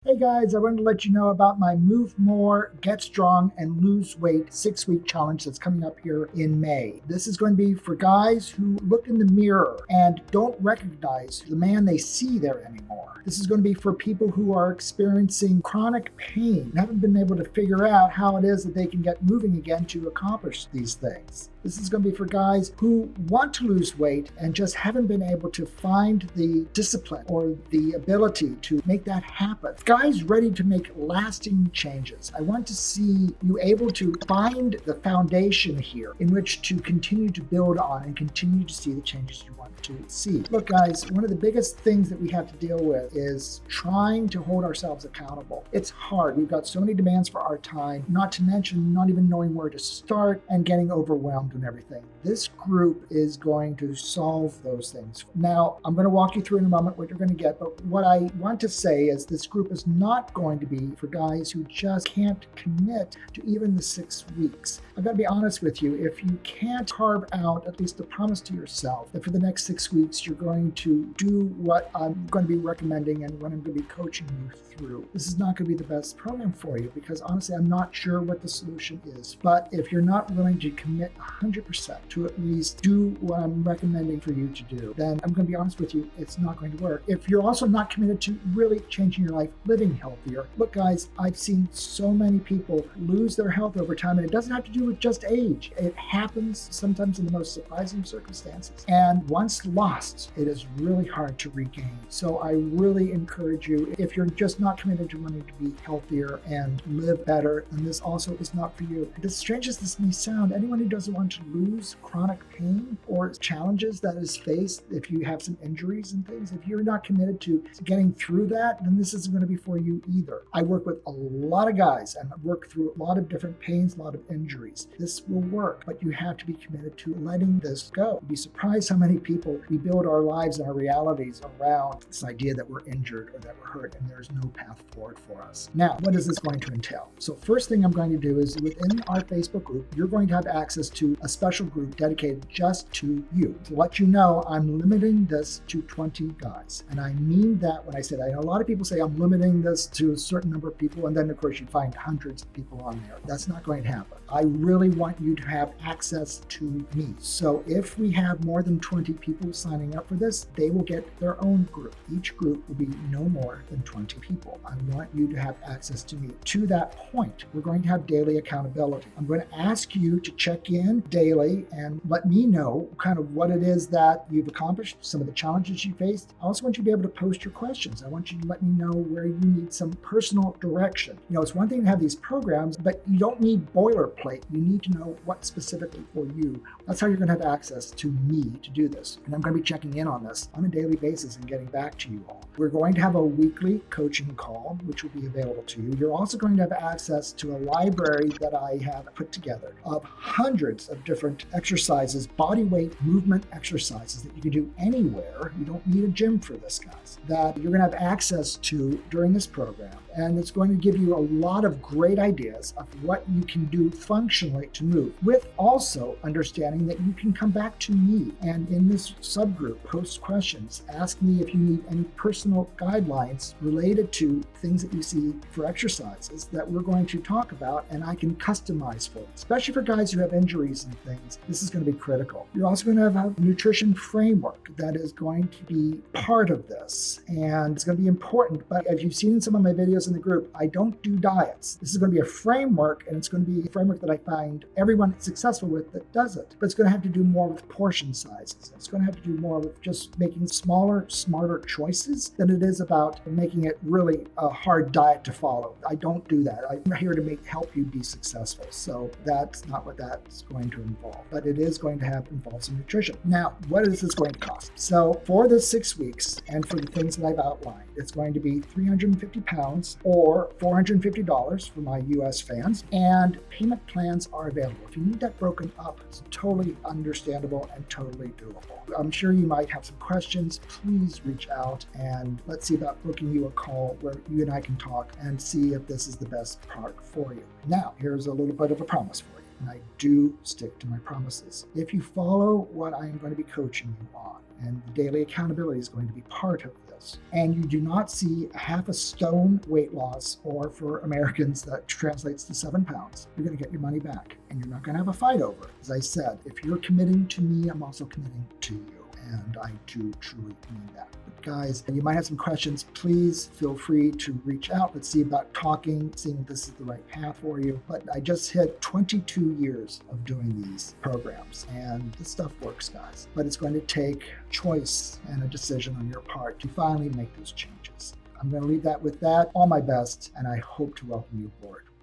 Hey guys, I wanted to let you know about my Move More, Get Strong, and Lose Weight 6-week challenge that's coming up here in May. This is going to be for guys who look in the mirror and don't recognize the man they see there anymore. This is going to be for people who are experiencing chronic pain and haven't been able to figure out how it is that they can get moving again to accomplish these things. This is going to be for guys who want to lose weight and just haven't been able to find the discipline or the ability to make that happen. Guys ready to make lasting changes. I want to see you able to find the foundation here in which to continue to build on and continue to see the changes you want to see. Look, guys, one of the biggest things that we have to deal with is trying to hold ourselves accountable. It's hard. We've got so many demands for our time, not to mention not even knowing where to start and getting overwhelmed and everything. This group is going to solve those things. Now, I'm going to walk you through in a moment what you're going to get, but what I want to say is this group is not going to be for guys who just can't commit to even the 6 weeks. I've got to be honest with you. If you can't carve out at least a promise to yourself that for the next 6 weeks you're going to do what I'm going to be recommending and what I'm going to be coaching you through, this is not going to be the best program for you, because honestly, I'm not sure what the solution is. But if you're not willing to commit 100% to at least do what I'm recommending for you to do, then I'm going to be honest with you, it's not going to work. If you're also not committed to really changing your life, living healthier, look guys, I've seen so many people lose their health over time, and it doesn't have to do with just age. It happens sometimes in the most surprising circumstances. And once lost, it is really hard to regain. So I really encourage you, if you're just not committed to wanting to be healthier and live better, then this also is not for you. As strange as this may sound, anyone who doesn't want to lose chronic pain or challenges that is faced, if you have some injuries and things, if you're not committed to getting through that, then this isn't going to be for you either. I work with a lot of guys and I've worked through a lot of different pains, a lot of injuries. This will work, but you have to be committed to letting this go. You'd be surprised how many people we build our lives and our realities around this idea that we're injured or that we're hurt, and there's no path forward for us. Now, what is this going to entail? So first thing I'm going to do is within our Facebook group, you're going to have access to a special group dedicated just to you. To let you know, I'm limiting this to 20 guys. And I mean that when I say that. I know a lot of people say I'm limiting this to a certain number of people, and then of course you find hundreds of people on there. That's not going to happen. I really want you to have access to me. So if we have more than 20 people signing up for this, they will get their own group. Each group will be no more than 20 people. I want you to have access to me. To that point, we're going to have daily accountability. I'm going to ask you to check in daily and let me know kind of what it is that you've accomplished, some of the challenges you faced. I also want you to be able to post your questions. I want you to let me know where you need some personal direction. You know, it's one thing to have these programs, but you don't need boilerplate. You need to know what specifically for you. That's how you're going to have access to me to do this. And I'm going to be checking in on this on a daily basis and getting back to you all. We're going to have a weekly coaching call, which will be available to you. You're also going to have access to a library that I have put together of hundreds of different exercises, body weight movement exercises that you can do anywhere. You don't need a gym for this, guys, that you're going to have access to during this program. And it's going to give you a lot of great ideas of what you can do functionally to move, with also understanding that you can come back to me and in this subgroup, post questions, ask me if you need any personal guidelines related to things that you see for exercises that we're going to talk about, and I can customize for you. Especially for guys who have injuries and things, this is going to be critical. You're also going to have a nutrition framework that is going to be part of this, and it's going to be important. But as you've seen in some of my videos in the group, I don't do diets. This is going to be a framework, and it's going to be a framework that I find everyone successful with that does it. But it's going to have to do more with portion sizes. It's going to have to do more with just making smaller, smarter choices than it is about making it really a hard diet to follow. I don't do that. I'm here to help you be successful. So that's not what that's going to involve. But it is going to involve some nutrition. Now, what is this going to cost? So for the 6 weeks and for the things that I've outlined, it's going to be 350 pounds or $450 for my US fans, and payment plans are available. If you need that broken up, it's totally understandable and totally doable. I'm sure you might have some questions. Please reach out and let's see about booking you a call where you and I can talk and see if this is the best part for you. Now, here's a little bit of a promise for you. and I do stick to my promises. If you follow what I am going to be coaching you on, and the daily accountability is going to be part of this, and you do not see a half a stone weight loss, or for Americans that translates to 7 pounds, you're going to get your money back, and you're not going to have a fight over it. As I said, if you're committing to me, I'm also committing to you. And I do truly mean that. But guys, you might have some questions. Please feel free to reach out. Let's see about talking, seeing if this is the right path for you. But I just hit 22 years of doing these programs, and this stuff works, guys. But it's going to take choice and a decision on your part to finally make those changes. I'm going to leave that with that. All my best, and I hope to welcome you aboard.